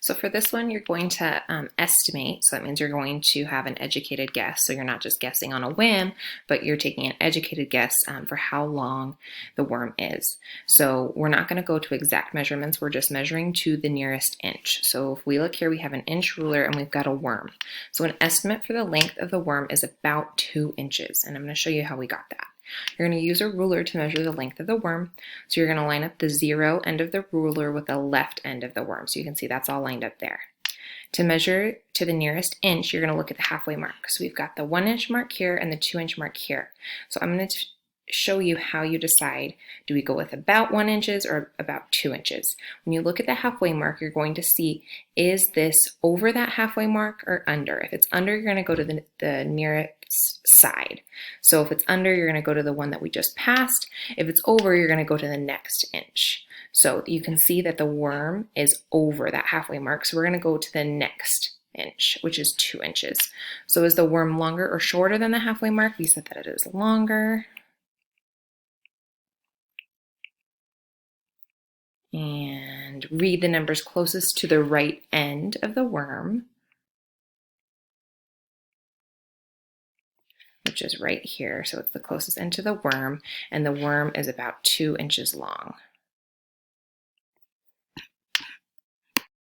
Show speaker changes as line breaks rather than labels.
So for this one, you're going to estimate. So that means you're going to have an educated guess. So you're not just guessing on a whim, but you're taking an educated guess for how long the worm is. So we're not going to go to exact measurements. We're just measuring to the nearest inch. So if we look here, we have an inch ruler and we've got a worm. So an estimate for the length of the worm is about 2 inches. And I'm going to show you how we got that. You're going to use a ruler to measure the length of the worm. So you're going to line up the 0 end of the ruler with the left end of the worm. So you can see that's all lined up there. To measure to the nearest inch, you're going to look at the halfway mark. So we've got the 1 inch mark here and the 2 inch mark here. So I'm going to show you how you decide, do we go with about 1 inches or about 2 inches? When you look at the halfway mark, you're going to see, is this over that halfway mark or under? If it's under, you're going to go to the nearest side. So if it's under, you're going to go to the one that we just passed. If it's over, you're going to go to the next inch. So you can see that the worm is over that halfway mark. So we're going to go to the next inch, which is 2 inches. So is the worm longer or shorter than the halfway mark? We said that it is longer. And read the numbers closest to the right end of the worm, which is right here. So it's the closest end to the worm, and the worm is about 2 inches long.